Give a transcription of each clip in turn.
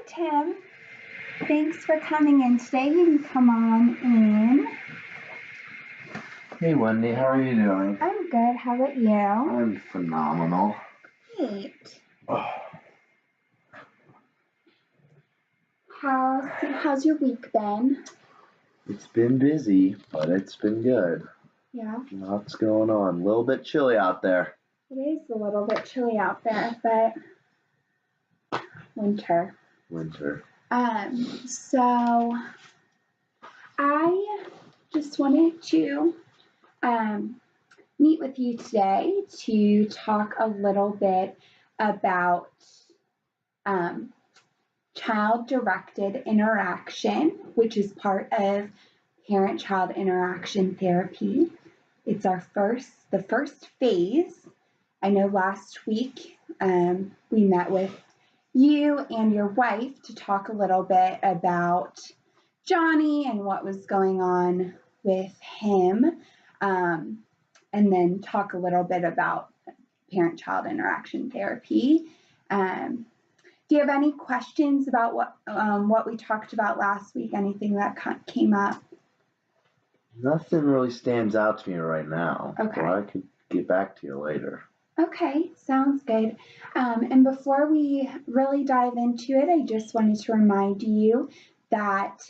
Tim. Thanks for coming in today. You can come on in. Hey Wendy, how are you doing? I'm good. How about you? I'm phenomenal. Great. Oh, How's your week been? it's been busy, but it's been good. Yeah, Lots going on. A little bit chilly out there. it is a little bit chilly out there, but winter. So I just wanted to meet with you today to talk a little bit about child-directed interaction, which is part of parent-child interaction therapy. It's the first phase. I know last week we met with you and your wife to talk a little bit about Johnny and what was going on with him, and then talk a little bit about parent-child interaction therapy. Do you have any questions about what we talked about last week? Anything that came up? Nothing really stands out to me right now. Okay. But I could get back to you later. Okay, sounds good. And before we really dive into it, I just wanted to remind you that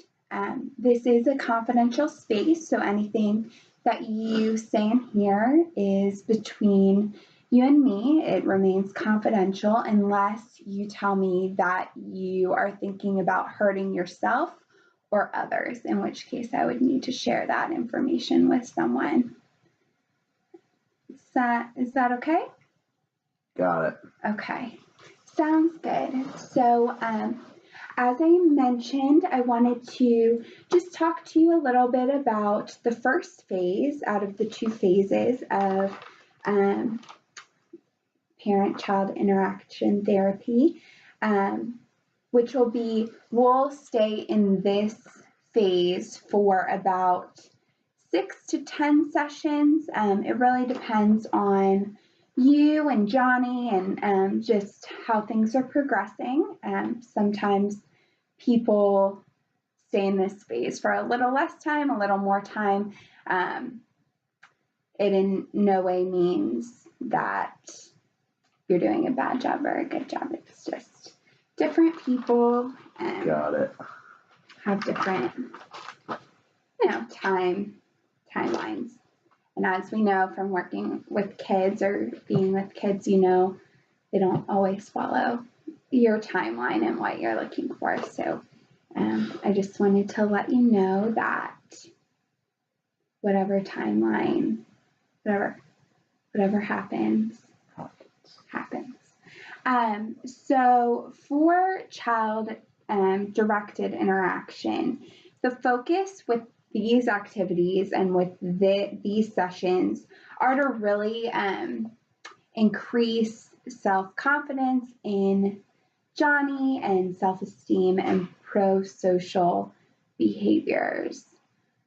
this is a confidential space, so anything that you say in here is between you and me. It remains confidential unless you tell me that you are thinking about hurting yourself or others, in which case I would need to share that information with someone. Is that okay? Got it. Okay, sounds good. So, as I mentioned, I wanted to just talk to you a little bit about the first phase out of the two phases of parent-child interaction therapy, which we'll stay in this phase for about 6 to 10 sessions. It really depends on you and Johnny and just how things are progressing. Sometimes people stay in this phase for a little less time, a little more time. It in no way means that you're doing a bad job or a good job. It's just different people Got it. have different, timelines. And as we know from working with kids or being with kids, they don't always follow your timeline and what you're looking for. So I just wanted to let you know that whatever timeline, whatever happens. So for child directed interaction, the focus with these activities and with these sessions are to really increase self-confidence in Johnny and self-esteem and pro-social behaviors.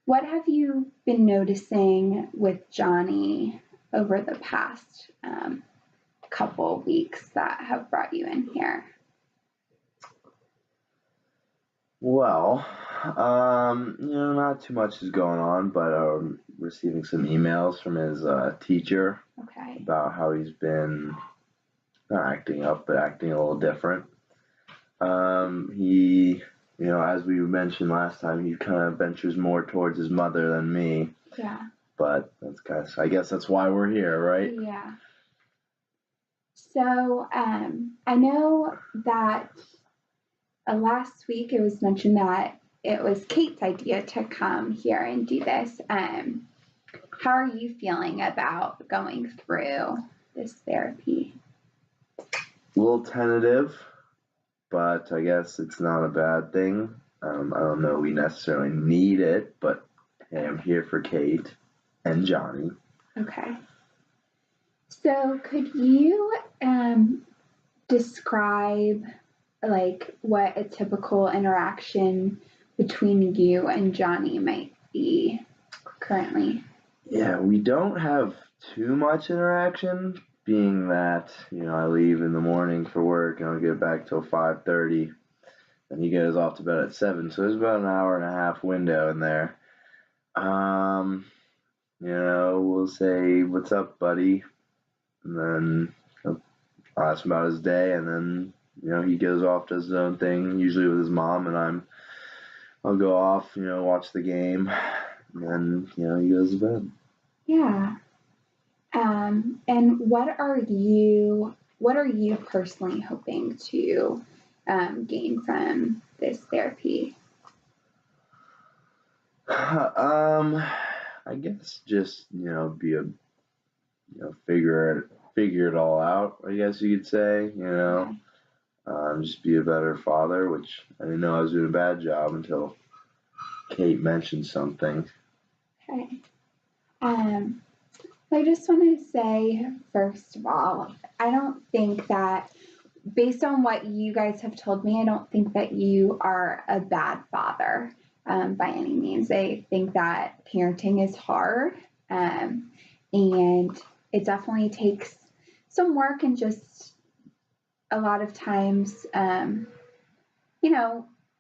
What have you been noticing with Johnny over the past couple weeks that have brought you in here? Well, not too much is going on, but receiving some emails from his teacher Okay. about how he's been not acting up, but acting a little different. He, as we mentioned last time, he kind of ventures more towards his mother than me. Yeah. But I guess that's why we're here, right? Yeah. So I know that last week it was mentioned that it was Kate's idea to come here and do this. How are you feeling about going through this therapy? A little tentative, but I guess it's not a bad thing. I don't know we necessarily need it, but hey, I'm here for Kate and Johnny. Okay. So could you describe what a typical interaction between you and Johnny might be currently? Yeah, we don't have too much interaction, being that, I leave in the morning for work and I don't get back till 5:30. and he goes off to bed at 7, so there's about an hour and a half window in there. We'll say, "What's up, buddy?" And then I'll ask him about his day, and then he goes off, does his own thing, usually with his mom, and I'll go off, watch the game, and then he goes to bed. Yeah. And what are you personally hoping to gain from this therapy? I guess just be a figure it all out, I guess you could say. Just be a better father, which I didn't know I was doing a bad job until Kate mentioned something. Okay. I just want to say, first of all, I don't think that, based on what you guys have told me, I don't think that you are a bad father by any means. I think that parenting is hard, and it definitely takes some work, and just a lot of times,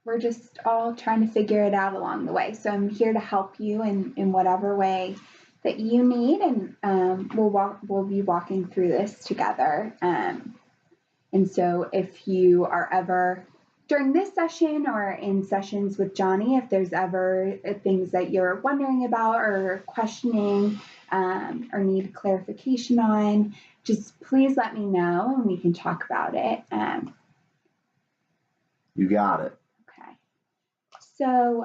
we're just all trying to figure it out along the way. So I'm here to help you in whatever way that you need, and we'll be walking through this together. And so if you are ever, during this session or in sessions with Johnny, if there's ever things that you're wondering about or questioning or need clarification on, just please let me know and we can talk about it. You got it. Okay. So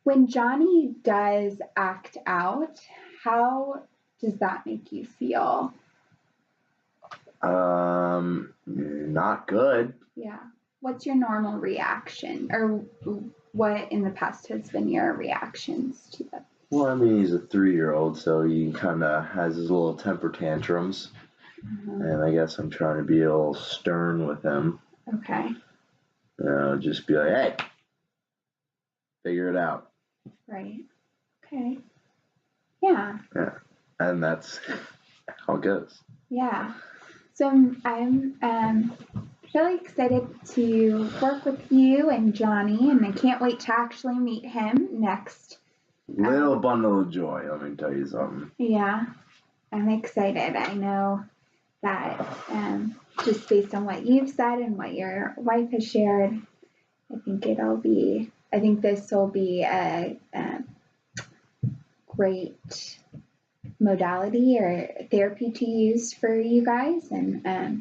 when Johnny does act out, how does that make you feel? Not good. Yeah. What's your normal reaction, or what in the past has been your reactions to that? Well, I mean, he's a 3-year-old, so he kind of has his little temper tantrums. Mm-hmm. And I guess I'm trying to be a little stern with him. Okay. Just be like, "Hey, figure it out." Right. Okay. Yeah. Yeah. And that's how it goes. Yeah. So I'm really excited to work with you and Johnny, and I can't wait to actually meet him next. Little bundle of joy, let me tell you something. Yeah. I'm excited. I know that just based on what you've said and what your wife has shared, I think this will be a great modality or therapy to use for you guys. And I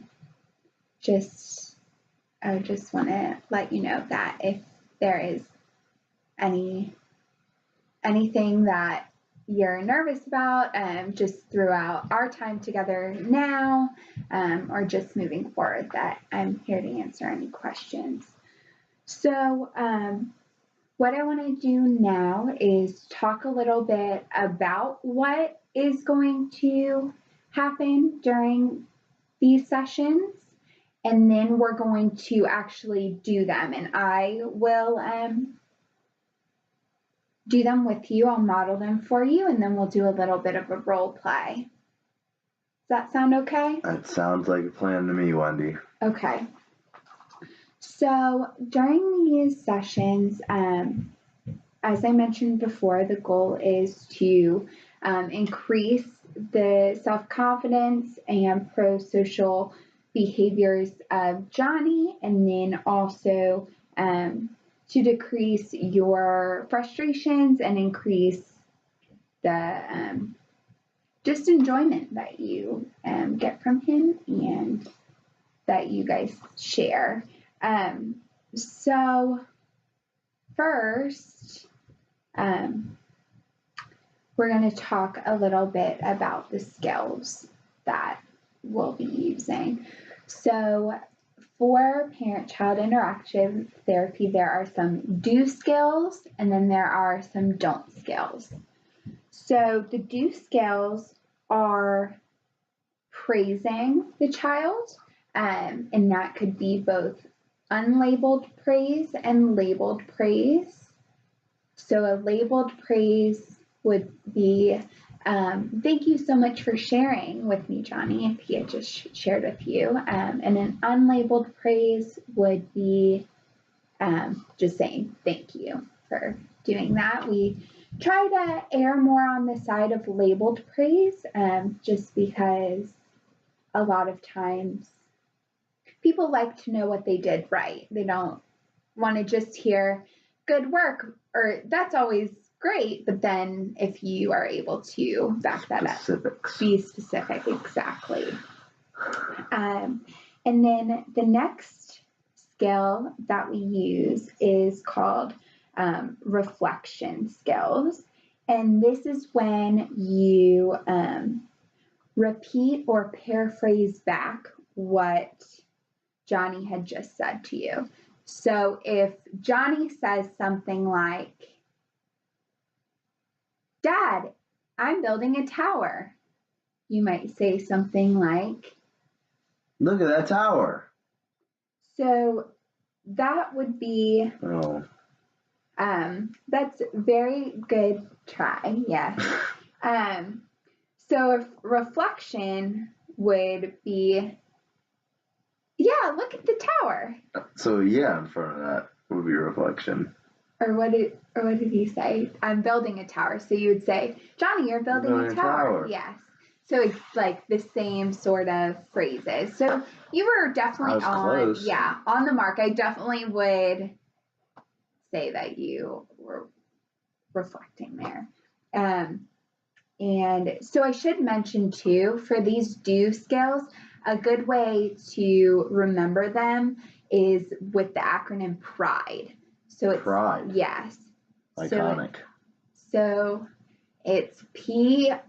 just want to let you know that if there is anything that you're nervous about, just throughout our time together now, or just moving forward, that I'm here to answer any questions. So what I want to do now is talk a little bit about what is going to happen during these sessions, and then we're going to actually do them, and I will do them with you. I'll model them for you, and then we'll do a little bit of a role play. Does that sound okay? That sounds like a plan to me, Wendy. Okay. So during these sessions, as I mentioned before, the goal is to increase the self-confidence and pro-social behaviors of Johnny, and then also to decrease your frustrations and increase the just enjoyment that you get from him and that you guys share. So first, we're going to talk a little bit about the skills that we'll be using. So for parent-child interactive therapy, there are some do skills, and then there are some don't skills. So the do skills are praising the child, and that could be both unlabeled praise and labeled praise. So a labeled praise would be, thank you so much for sharing with me, Johnny, if he had just shared with you. And an unlabeled praise would be, just saying thank you for doing that. We try to err more on the side of labeled praise, just because a lot of times people like to know what they did right. They don't want to just hear good work, or that's always great, but then if you are able to back that up, be specific, exactly. And then the next skill that we use is called reflection skills. And this is when you repeat or paraphrase back what Johnny had just said to you. So if Johnny says something like, Dad, I'm building a tower, you might say something like, look at that tower. So that would be, that's very good try, yes. So if reflection would be, yeah, look at the tower. So yeah, in front of that would be reflection. Or what did he say? I'm building a tower. So you would say, Johnny, you're building a tower. Yes. So it's like the same sort of phrases. So you were definitely close. Yeah, on the mark. I definitely would say that you were reflecting there. And so I should mention too, for these do skills, a good way to remember them is with the acronym PRIDE. So it's PRIDE. Yes. Iconic. So it's PRIDE.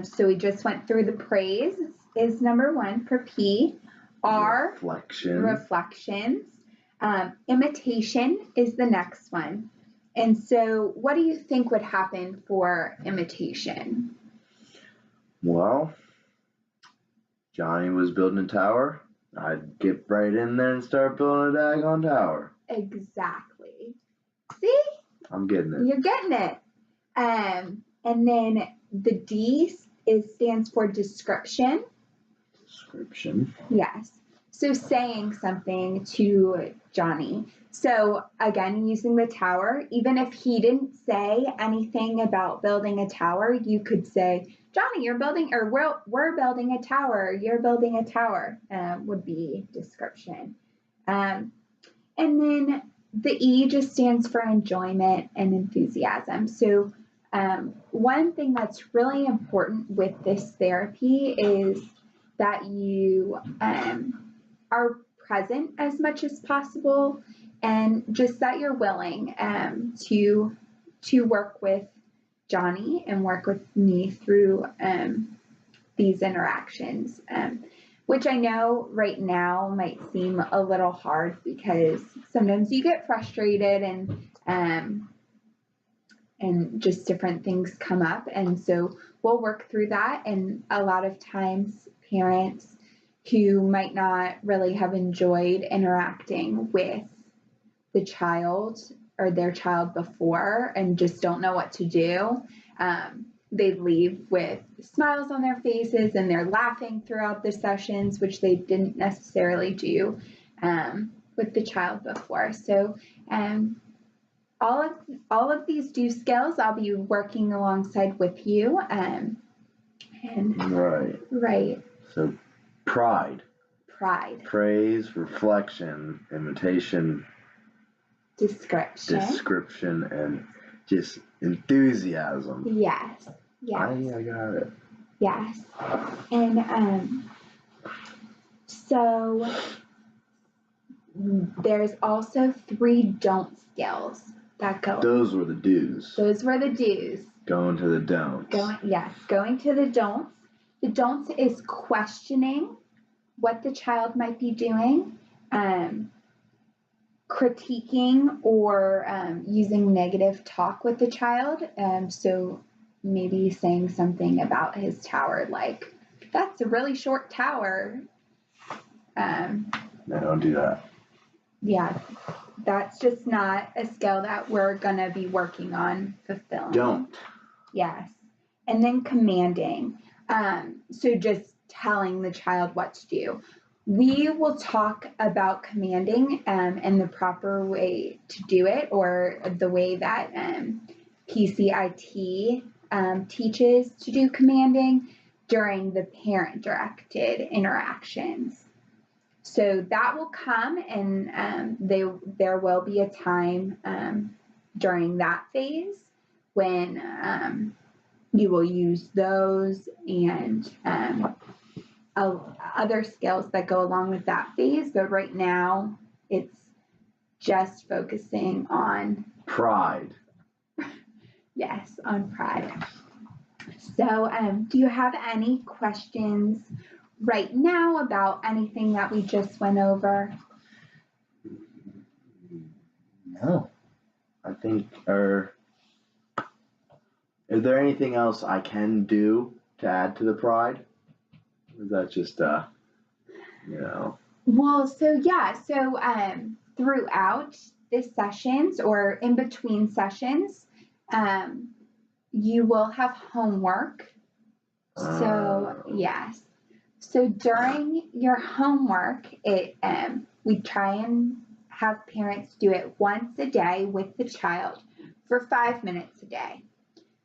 So we just went through the praise is number 1 for P. R, reflections. Imitation is the next one. And so what do you think would happen for imitation? Well, Johnny was building a tower. I'd get right in there and start building a daggone tower. Exactly. See? I'm getting it. You're getting it. And then the D stands for description. Description. Yes. So saying something to Johnny. So again, using the tower, even if he didn't say anything about building a tower, you could say, Johnny, you're building, or we're building a tower, you're building a tower, would be description. And then the E just stands for enjoyment and enthusiasm. So one thing that's really important with this therapy is that you are present as much as possible, and just that you're willing to work with Johnny and work with me through these interactions, which I know right now might seem a little hard because sometimes you get frustrated and just different things come up, and so we'll work through that. And a lot of times parents who might not really have enjoyed interacting with the child or their child before and just don't know what to do, they leave with smiles on their faces and they're laughing throughout the sessions, which they didn't necessarily do with the child before. So all of these do skills I'll be working alongside with you. And right. So pride, praise, reflection, imitation, description, and just enthusiasm. Yes. I got it. Yes. And so there's also 3 don't skills that go. Those were the do's. Going to the don'ts. Going to the don'ts. The don'ts is questioning what the child might be doing, critiquing or using negative talk with the child. So maybe saying something about his tower, like, that's a really short tower. No, don't do that. Yeah, that's just not a skill that we're going to be working on fulfilling. Don't. Yes. And then commanding. So just telling the child what to do. We will talk about commanding and the proper way to do it, or the way that PCIT teaches to do commanding during the parent-directed interactions. So that will come, and there will be a time during that phase when you will use those and other skills that go along with that phase. But right now, it's just focusing on pride. Yes, on pride. So, do you have any questions right now about anything that we just went over? No. I think, is there anything else I can do to add to the pride? Or is that just, Well, so throughout the sessions or in between sessions, you will have homework. So, yes. So during your homework, we try and have parents do it once a day with the child for 5 minutes a day.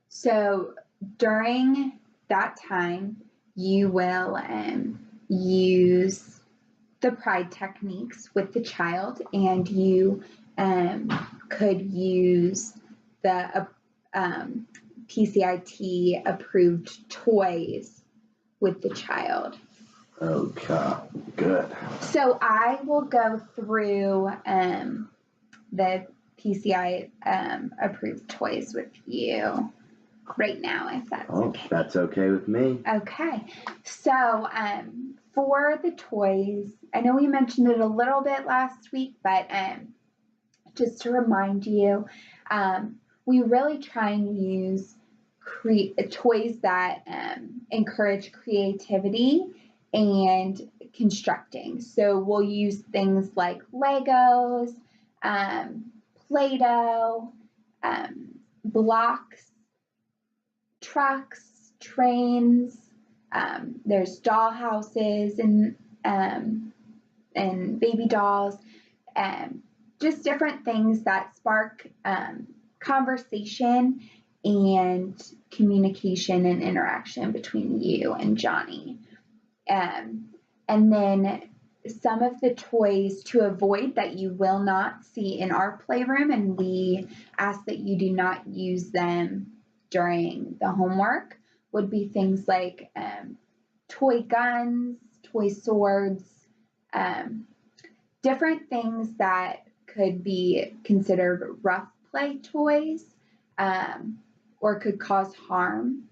So during that time, you will use the pride techniques with the child, and you could use the PCIT approved toys with the child. Okay, good. So I will go through the PCI approved toys with you right now, if that's okay. That's okay with me. Okay. So for the toys, I know we mentioned it a little bit last week, but just to remind you, we really try and use toys that encourage creativity and constructing. So we'll use things like Legos, Play-Doh, blocks, trucks, trains. There's doll houses and baby dolls, just different things that spark conversation and communication and interaction between you and Johnny. And then some of the toys to avoid that you will not see in our playroom, and we ask that you do not use them during the homework, would be things like toy guns, toy swords, different things that could be considered rough play toys, or could cause harm,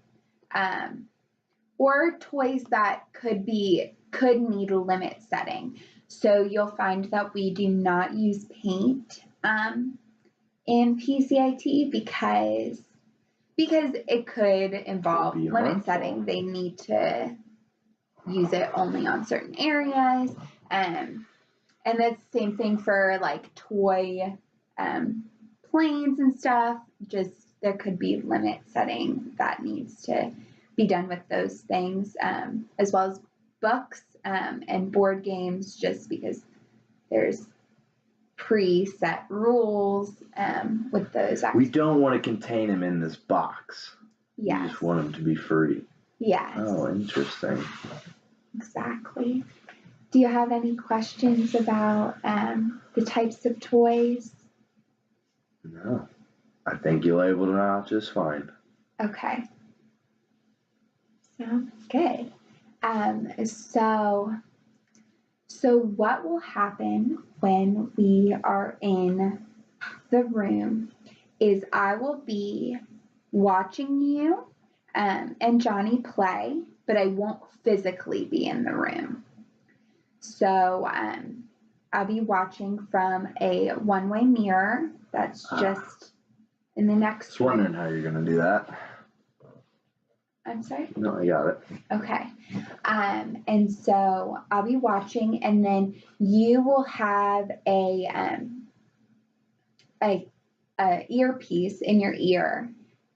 or toys that could need limit setting. So you'll find that we do not use paint in PCIT because it could involve limit setting. They need to use it only on certain areas, and that's the same thing for like toy planes and stuff. Just there could be limit setting that needs to be done with those things, as well as books and board games, just because there's preset rules with those. We don't want to contain them in this box. Yes. We just want them to be free. Yes. Oh, interesting. Exactly. Do you have any questions about the types of toys? No. I think you labeled it out just fine. Okay. Sounds good. So what will happen when we are in the room is I will be watching you and Johnny play, but I won't physically be in the room. So I'll be watching from a one-way mirror that's just in the next Just wondering how you're going to do that. I'm sorry? No, I got it. Okay. And so I'll be watching, and then you will have a earpiece in your ear,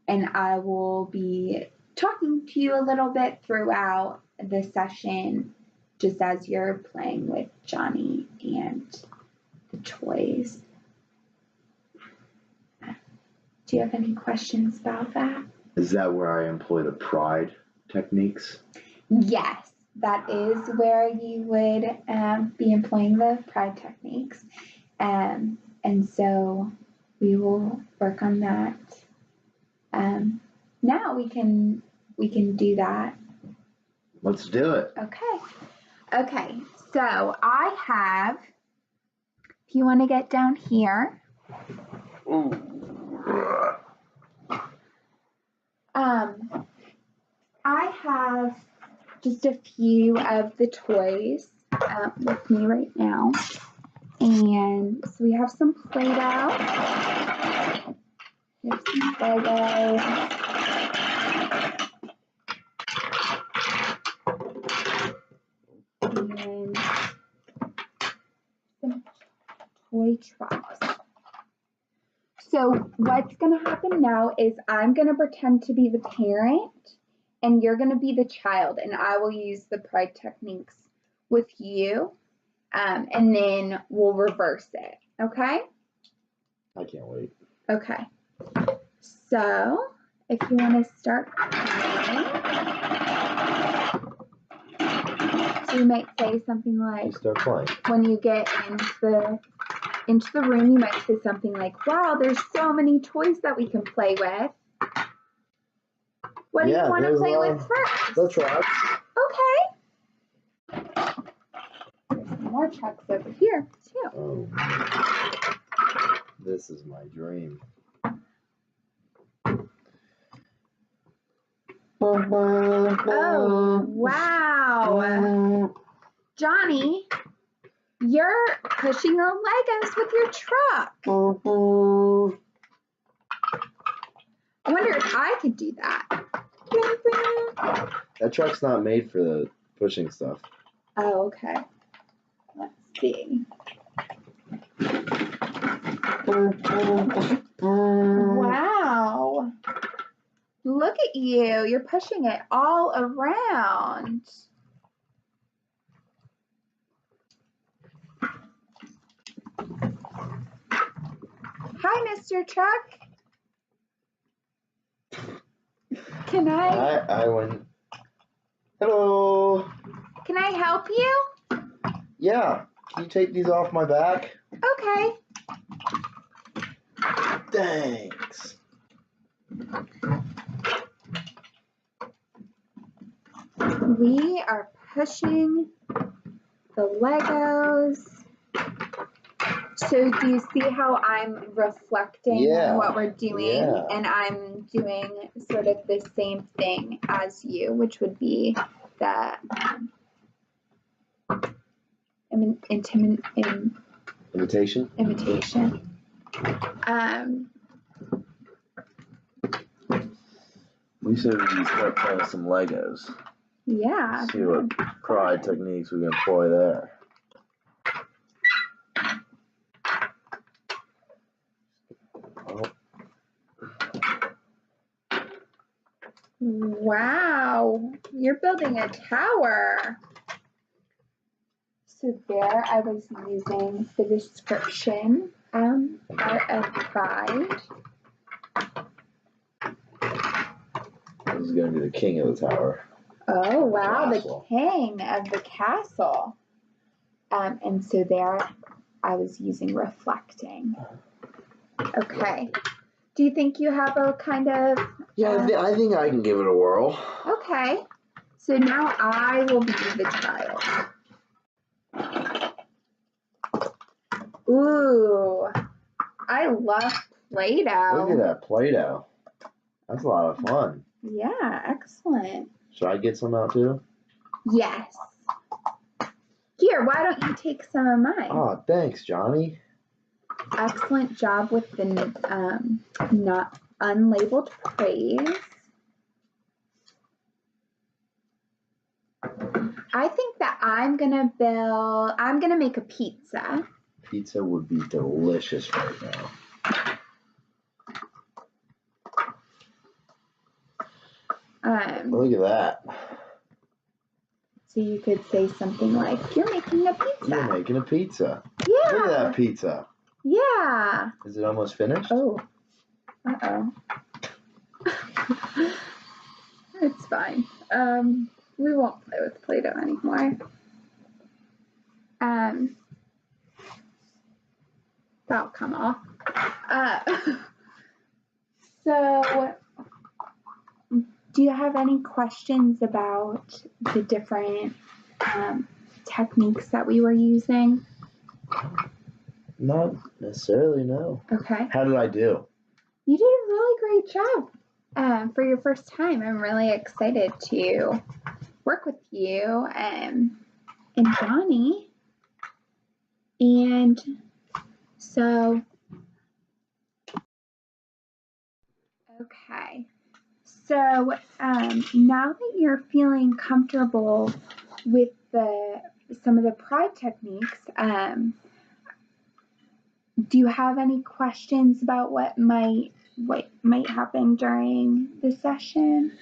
and I will be talking to you a little bit throughout the session, just as you're playing with Johnny and the toys. Do you have any questions about that? Is that where I employ the pride techniques? Yes, that is where you would be employing the pride techniques. And so we will work on that. Now we can do that. Let's do it. Okay, so I have, if you want to get down here. I have just a few of the toys with me right now. And so we have some Play-Doh. We have some Legos. And some toy trucks. So what's going to happen now is I'm going to pretend to be the parent and you're going to be the child, and I will use the pride techniques with you, and then we'll reverse it, okay? I can't wait. Okay. So if you want to start playing, so you might say something like, Start playing. when you get into the room, you might say something like, wow, there's so many toys that we can play with. What do you want to play with first? The trucks. Okay. There's some more trucks over here, too. Oh, this is my dream. Oh, wow. Johnny, you're pushing the Legos with your truck. I wonder if I could do that. That truck's not made for the pushing stuff. Oh, okay. Let's see. Wow. Look at you. You're pushing it all around. Hi, Mr. Truck. Can I went. Hello. Can I help you? Yeah. Can you take these off my back? Okay. Thanks. We are pushing the Legos. So do you see how I'm reflecting what we're doing? Yeah. And I'm doing sort of the same thing as you, which would be the Imitation? imitation. We should start playing with some Legos. Yeah. See what pride techniques we can employ there. Wow, you're building a tower. So there I was using the description part of pride. This is going to be the king of the tower. Oh, wow, Castle. the king of the castle. And so there I was using reflecting. Okay. Do you think you have a kind of... Yeah, I think I can give it a whirl. Okay. So now I will be the child. Ooh, I love Play-Doh. Look at that Play-Doh. That's a lot of fun. Yeah, excellent. Should I get some out too? Yes. Here, why don't you take some of mine? Oh, thanks, Johnny. Excellent job with the not unlabeled praise. I think that I'm gonna make a pizza. Pizza would be delicious right now. Look at that. So you could say something like, "You're making a pizza." You're making a pizza. Yeah. Look at that pizza. Yeah. Is it almost finished? Oh. Uh-oh. It's fine. We won't play with Play-Doh anymore. That'll come off. So, do you have any questions about the different techniques that we were using? Not necessarily, no. Okay. How did I do? You did a really great job for your first time. I'm really excited to work with you and Johnny. And so, okay. So now that you're feeling comfortable with some of the pride techniques, do you have any questions about what might happen during the session?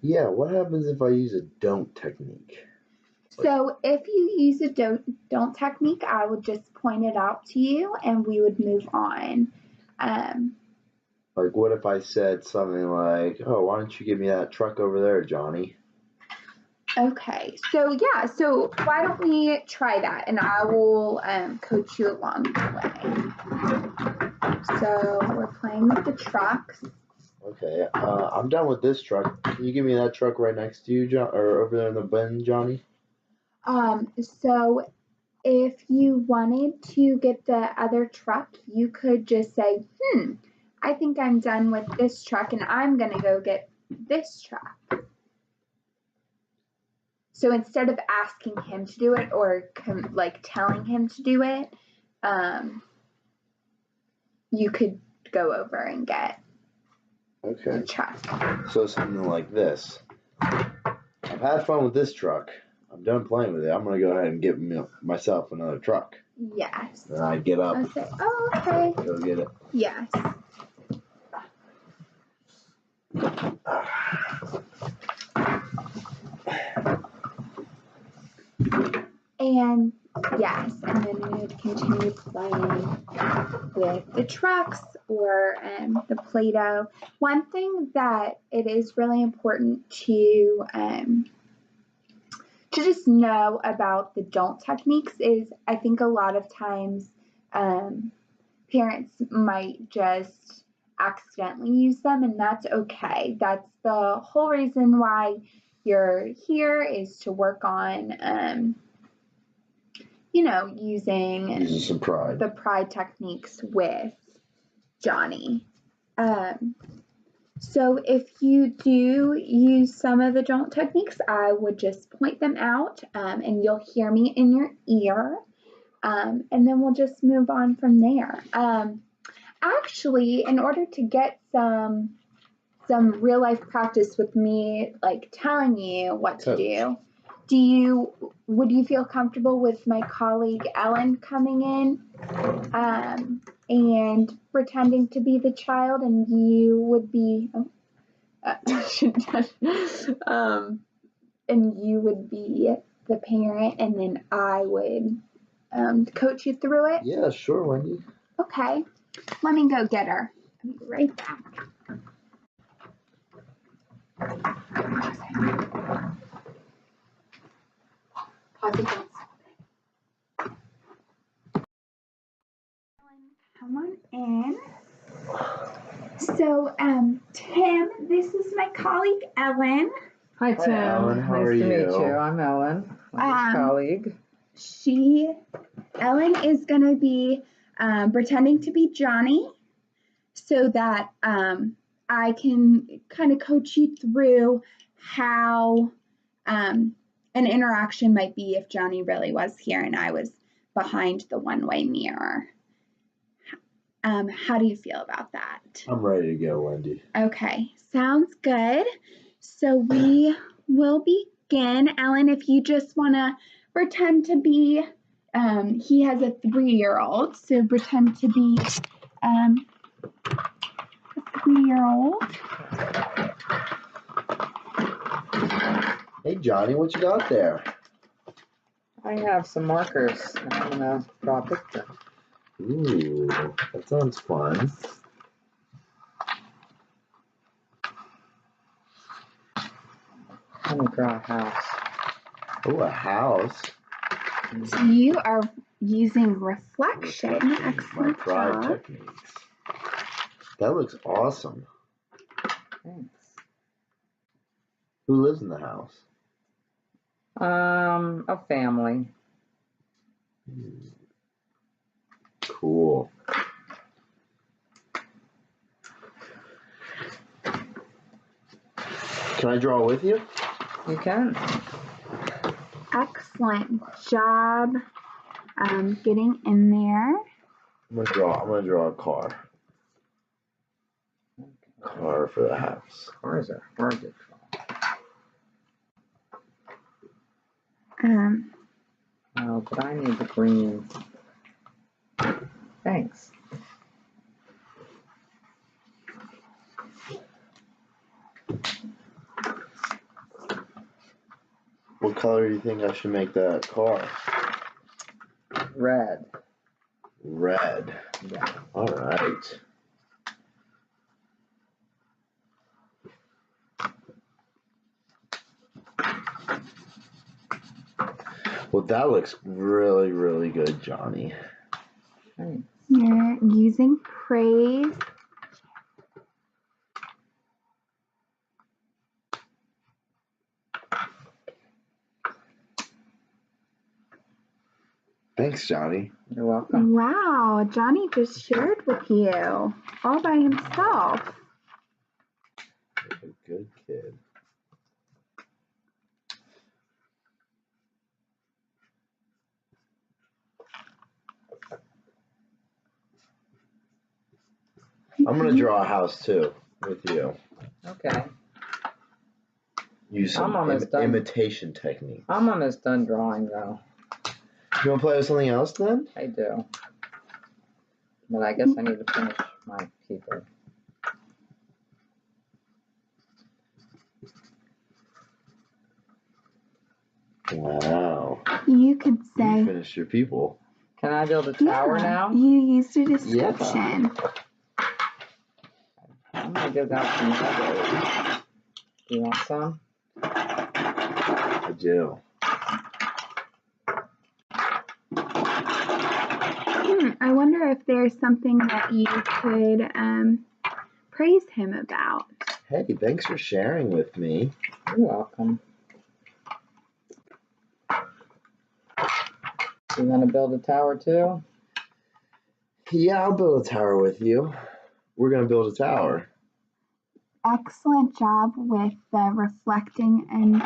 Yeah, what happens if I use a don't technique? So if you use a don't technique, I would just point it out to you and we would move on. Like, what if I said something like, "Oh, why don't you give me that truck over there, Johnny?" Okay, so yeah, so why don't we try that and I will coach you along the way. So we're playing with the trucks. Okay, I'm done with this truck. Can you give me that truck right next to you, John, or over there in the bin, Johnny? So if you wanted to get the other truck, you could just say, I think I'm done with this truck and I'm gonna go get this truck. So instead of asking him to do it or telling him to do it, you could go over and get Okay. the truck. So something like this. I've had fun with this truck. I'm done playing with it. I'm gonna go ahead and get myself another truck. Yes. Then I get up. I'll say, oh, okay. Go get it. Yes. And yes, and then we would continue playing with the trucks or the Play-Doh. One thing that it is really important to just know about the don't techniques is I think a lot of times parents might just accidentally use them, and that's okay. That's the whole reason why you're here, is to work on using some pride. the pride techniques with Johnny. So if you do use some of the don't techniques, I would just point them out and you'll hear me in your ear. And then we'll just move on from there. Actually, in order to get some real life practice with me, like telling you what to do, would you feel comfortable with my colleague Ellen coming in and pretending to be the child, and you would be and you would be the parent, and then I would coach you through it? Yeah, sure, Wendy. Okay, let me go get her. I'll be right back. Pause it. Come on in. So, Tim, this is my colleague Ellen. Hi, Tim. Ellen, how nice are to you? meet you. I'm Ellen, my colleague. Ellen is going to be pretending to be Johnny so that I can kind of coach you through how an interaction might be if Johnny really was here and I was behind the one-way mirror. How do you feel about that? I'm ready to go, Wendy. Okay, sounds good. So we will begin. Ellen, if you just want to pretend to be, he has a 3-year-old, so pretend to be a 3-year-old. Hey, Johnny, what you got there? I have some markers. I'm gonna draw a picture. Ooh, that sounds fun. I'm gonna draw a house. Oh, a house. So you are using reflection. My Excellent pride job. techniques. That looks awesome. Thanks. Who lives in the house? A family. Cool. Can I draw with you? You can. Excellent job getting in there. I'm gonna draw a car. Car for the house. Cars are hard to draw. Oh, but I need the green. Thanks. What color do you think I should make that car? Red. Red. Yeah. All right. Well, that looks really, really good, Johnny. Thanks. You're using praise. Thanks, Johnny. You're welcome. Wow, Johnny just shared with you all by himself. You're a good kid. I'm gonna draw a house too with you. Okay. Use some I'm almost done. imitation technique. I'm almost done drawing though. You wanna play with something else then? I do. But I guess I need to finish my people. Wow. You could You say, finished your people. Can I build a tower yeah, now? you used a description. I'm gonna give out some Legos. Do you want some? I do. I wonder if there's something that you could praise him about. Hey, thanks for sharing with me. You're welcome. You want to build a tower too? Yeah, I'll build a tower with you. We're gonna build a tower. Excellent job with the reflecting and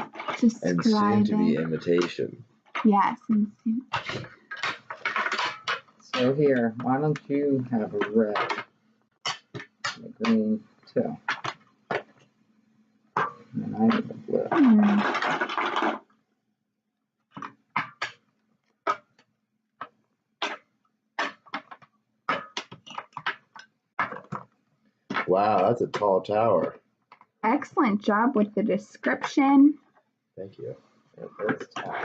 And soon to be describing. imitation. Yes. And soon. So here, why don't you have a red and a green too? And I need the blue. Wow, that's a tall tower. Excellent job with the description. Thank you. It is tall.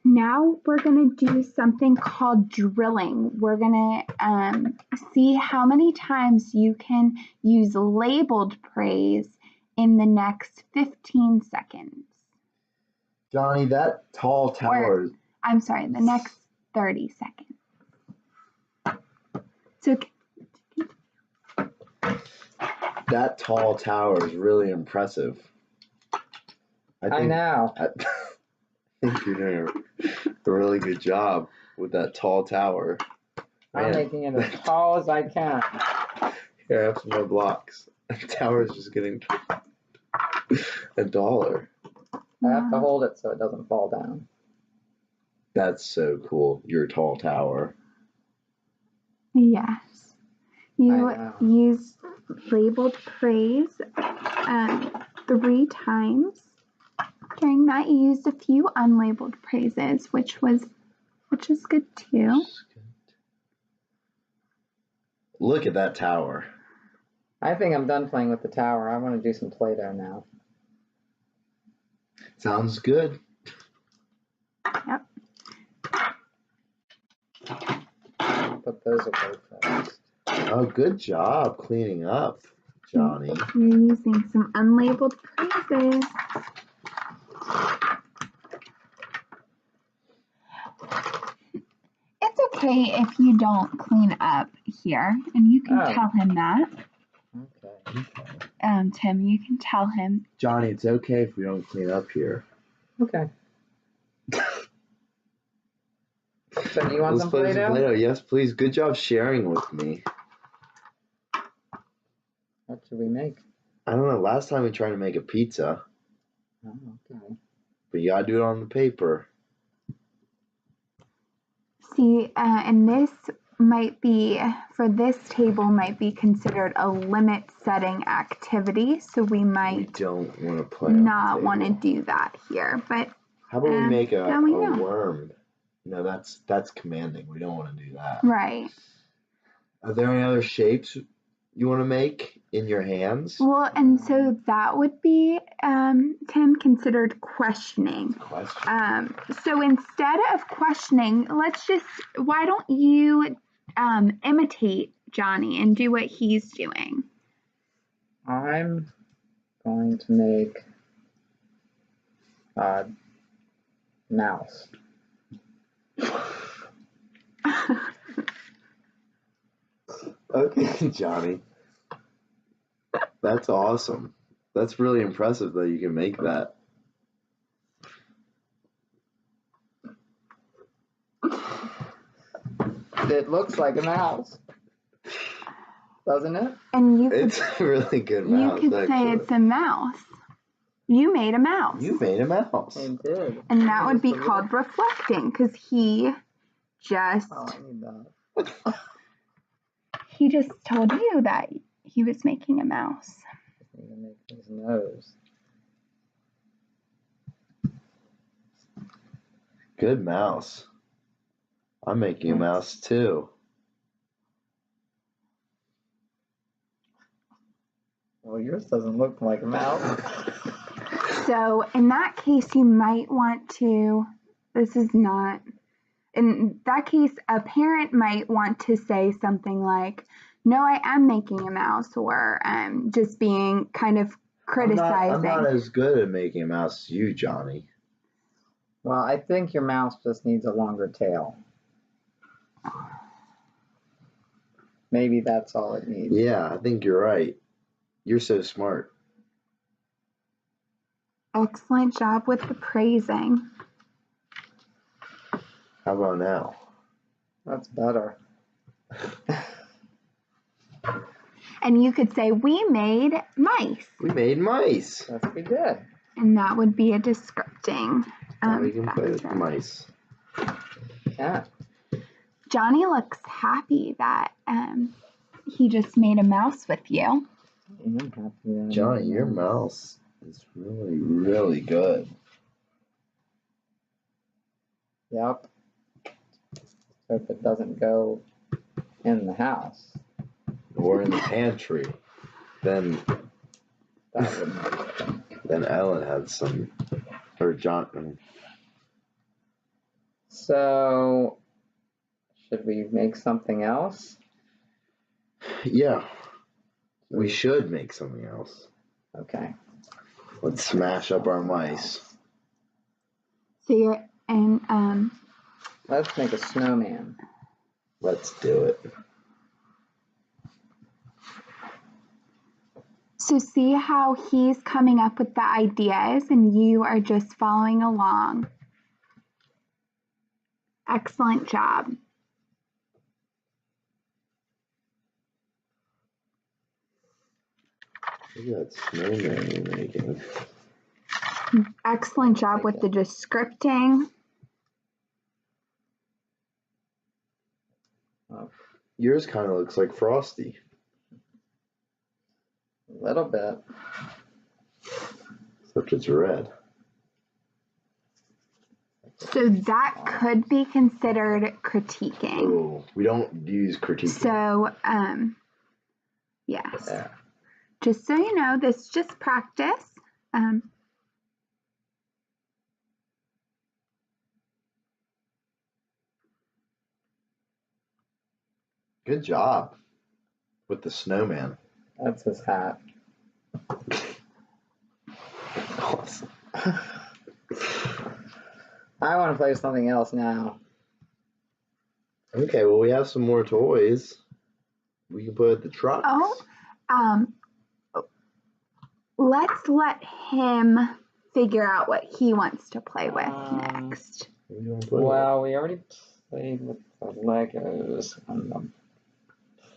Now we're going to do something called drilling. We're going to see how many times you can use labeled praise in the next 15 seconds. Johnny, that tall tower. I'm sorry, the next 30 seconds. So That tall tower is really impressive. I know. I think you're doing a really good job with that tall tower. I'm Man, making it as tall as I can. Here, I have some more blocks. The tower is just getting a dollar. I have to hold it so it doesn't fall down. That's so cool. Your tall tower. yes, you know. use labeled praise 3 times. During that, you used a few unlabeled praises, which is good too. Look at that tower. I think I'm done playing with the tower. I want to do some Play-Doh now. Sounds good. Yep. Put those away first. Oh, good job cleaning up, Johnny. You're using some unlabeled praises. It's okay if you don't clean up here, and you can Oh. tell him that. Okay. Tim, you can tell him. Johnny, it's okay if we don't clean up here. Okay. So do you want Let's some play some Play-Doh? Play-Doh. Yes, please. Good job sharing with me. What should we make? I don't know. Last time we tried to make a pizza, Oh, okay. but you gotta do it on the paper. See, and this might be, for this table, might be considered a limit-setting activity, so we We might don't want to play on not the want to table. do that here. But How about we make a now we know. worm? No, that's commanding. We don't want to do that. Right. Are there any other shapes you want to make in your hands? Well, and so that would be, Tim, considered questioning. Question. So instead of questioning, why don't you imitate Johnny and do what he's doing? I'm going to make a mouse. Okay, Johnny. That's awesome. That's really impressive that you can make that. It looks like a mouse, doesn't it? And you could, It's a really good you mouse, could say actually. it's a mouse. You made a mouse. You made a mouse. I did. And that would be Just a called reflecting, because he just little- Oh, I need that. told you that he was making a mouse. I need to make his nose. Good mouse. I'm making a mouse too. Well, yours doesn't look like a mouse. So in that case, you might want to, in that case, a parent might want to say something like, no, I am making a mouse, or just being kind of criticizing. I'm not as good at making a mouse as you, Johnny. Well, I think your mouse just needs a longer tail. Maybe that's all it needs. Yeah, I think you're right. You're so smart. Excellent job with the praising. How about now? That's better. And you could say, we made mice. We made mice. Yes, we did. And that would be a descripting Now we can play with the factor. mice. Yeah. Johnny looks happy that he just made a mouse with you. I'm happy that I Johnny, made a your mouse is really, really good. Yep. Hope it doesn't go in the house. Or in the pantry. Then That wouldn't be good. then Ellen had some, or John. So, should we make something else? Yeah, we should make something else. Okay. Let's smash up our mice. So you're and Let's make a snowman. Let's do it. so see how he's coming up with the ideas and you are just following along. Excellent job. Look at that snowman you're making. Excellent job with the descripting. Oh, Yours kind of looks like Frosty. a little bit. Except it's red. So that could be considered critiquing. Oh, we don't use critique. So yes. There. Just so you know, this is just practice. Good job with the snowman. That's his hat. Awesome. I want to play with something else now. Okay, well, we have some more toys. We can put the trucks. Oh, let's let him figure out what he wants to play with next. What do you want to play with? Well, we already played with the Legos and the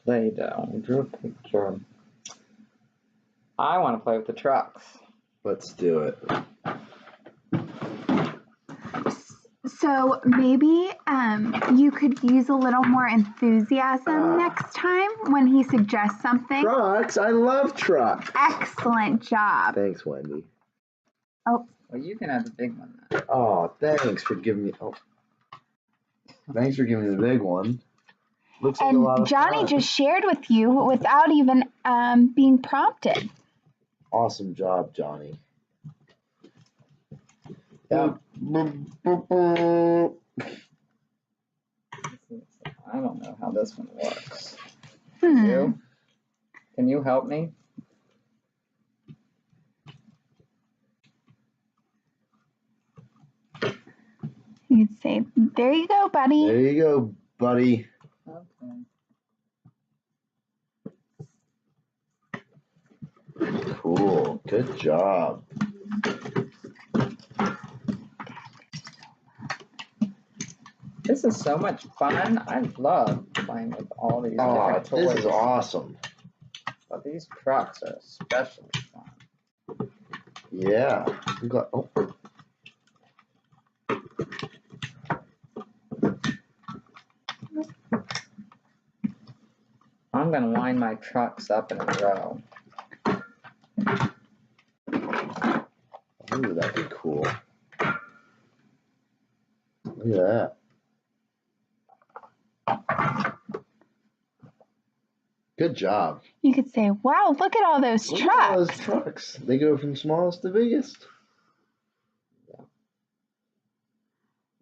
Play-Doh. We drew a picture. I want to play with the trucks. Let's do it. So maybe you could use a little more enthusiasm next time when he suggests something. Trucks? I love trucks. Excellent job. Thanks, Wendy. Well, you can have the big one then. Oh, thanks for giving me. Oh, thanks for giving me the big one. Looks like a lot And of Johnny fun. just shared with you without even being prompted. Awesome job, Johnny. Yeah. Yeah. I don't know how this one works. Hmm. You? Can you help me? You'd say, there you go, buddy. There you go, buddy. Okay. Cool. Good job. This is so much fun. I love playing with all these Oh, different toys. this is awesome. But these trucks are especially fun. Yeah. We got, oh. I'm going to line my trucks up in a row. Ooh, that'd be cool. Look at that. Good job. You could say, wow, look at all those Look at all trucks. those trucks. They go from smallest to biggest.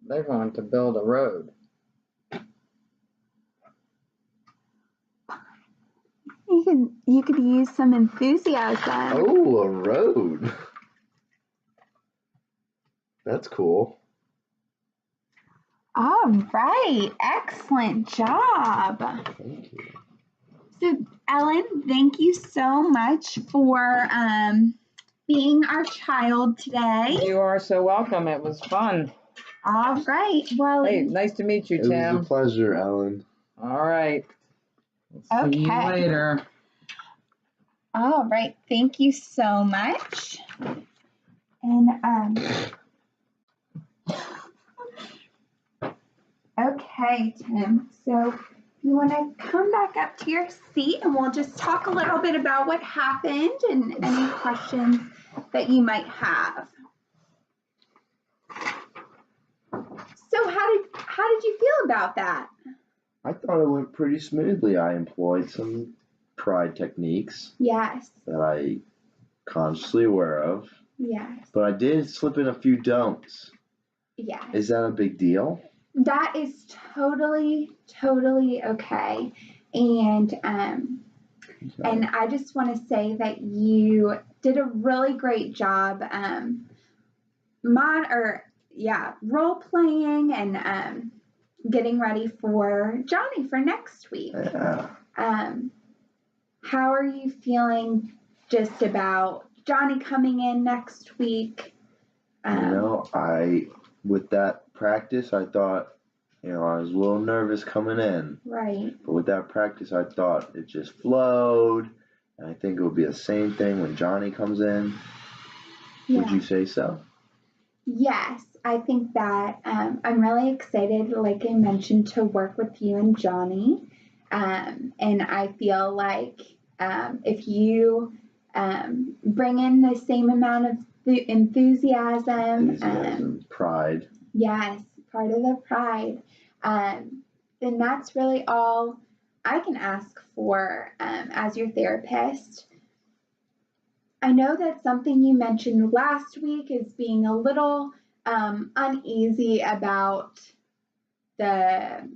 They're going to build a road. You could use some enthusiasm. Oh, a road. That's cool. All right, excellent job. Thank you. So, Ellen, thank you so much for being our child today. You are so welcome. It was fun. All right, well, Hey, nice to meet you, It was Tim. a pleasure, Ellen. All right. See you Okay. later. all right, thank you so much. And okay, Tim. So you want to come back up to your seat and we'll just talk a little bit about what happened and any questions that you might have. So how did you feel about that? I thought it went pretty smoothly. I employed some pride techniques Yes. that I consciously aware of, Yes. but I did slip in a few don'ts. Yes. Is that a big deal? That is totally okay. And I just want to say that you did a really great job role playing and getting ready for Johnny for next week. Yeah. How are you feeling just about Johnny coming in next week? With that practice, I thought, I was a little nervous coming in. Right. But with that practice, I thought it just flowed. And I think it will be the same thing when Johnny comes in. Yeah. Would you say so? Yes, I think that I'm really excited, like I mentioned, to work with you and Johnny. And I feel like if you bring in the same amount of enthusiasm, pride. Yes, part of the pride, then that's really all I can ask for as your therapist. I know that something you mentioned last week is being a little uneasy about the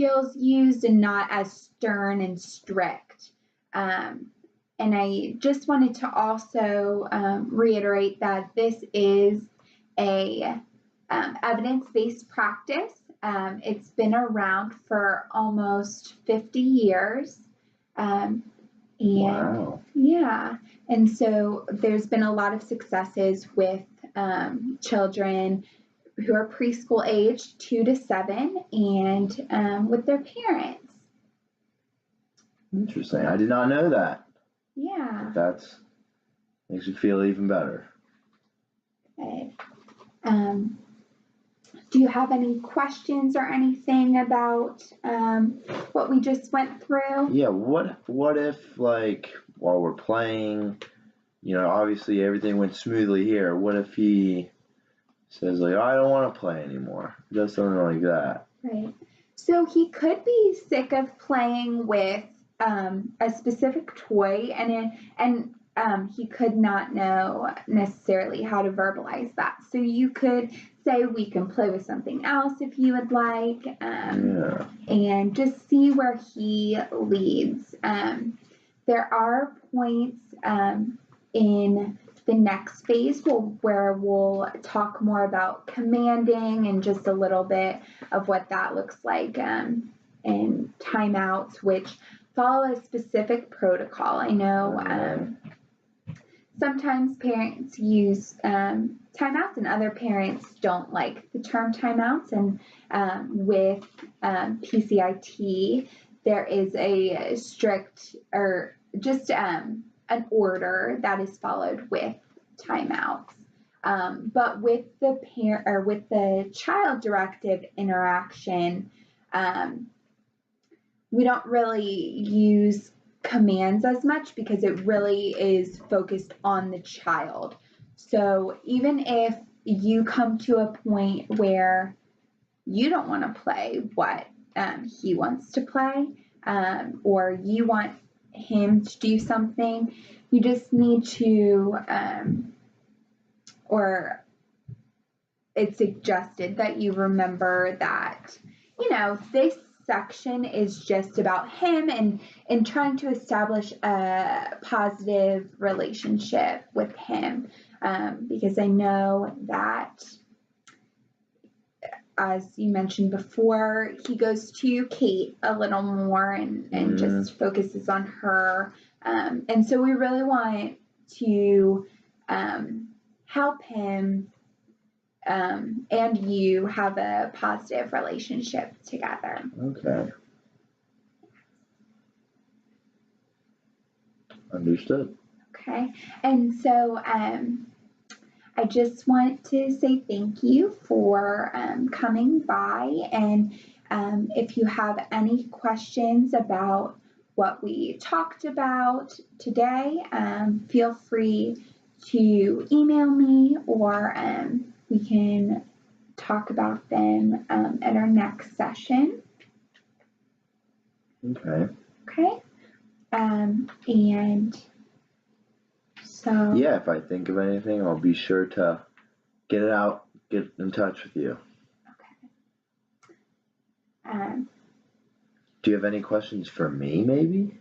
skills used and not as stern and strict. And I just wanted to also reiterate that this is a evidence-based practice. It's been around for almost 50 years. And Wow. yeah, and so there's been a lot of successes with children who are preschool age, 2 to 7, and with their parents. Interesting. I did not know that. Yeah. That's makes me feel even better. Good. Do you have any questions or anything about what we just went through? Yeah, what if, like, while we're playing, you know, obviously everything went smoothly here. What if he says, like, oh, I don't want to play anymore? Does something like that. Right. So he could be sick of playing with a specific toy, and he could not know necessarily how to verbalize that. So you could say, we can play with something else if you would like, Yeah. and just see where he leads. There are points in the next phase where we'll talk more about commanding and just a little bit of what that looks like, and timeouts, which follow a specific protocol. I know sometimes parents use timeouts and other parents don't like the term timeouts. And with PCIT, there is a strict or just an order that is followed with timeouts. But with the parent or with the child-directed interaction, we don't really use commands as much because it really is focused on the child. So even if you come to a point where you don't want to play what he wants to play, or you want him to do something, you just need to, or it's suggested that you remember that, you know, this section is just about him and trying to establish a positive relationship with him, because I know that, as you mentioned before, he goes to Kate a little more and just focuses on her, and so we really want to help him and you have a positive relationship together. Okay. Understood. Okay. And so I just want to say thank you for coming by. And if you have any questions about what we talked about today, feel free to email me, or we can talk about them at our next session. Okay. Okay. And so. Yeah, if I think of anything, I'll be sure to get in touch with you. Okay. Do you have any questions for me, maybe?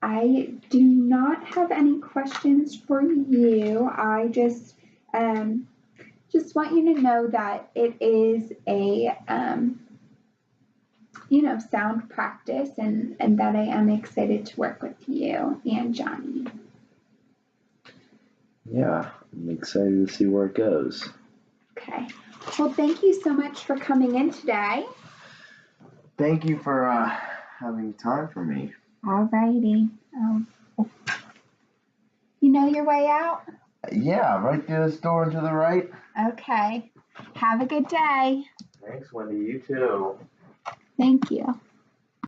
I do not have any questions for you. I just want you to know that it is a sound practice, and that I am excited to work with you and Johnny. Yeah, I'm excited to see where it goes. Okay. Well, thank you so much for coming in today. Thank you for having time for me. Alrighty. You know your way out? Yeah, right through this door and to the right. Okay. Have a good day. Thanks, Wendy. You too. Thank you.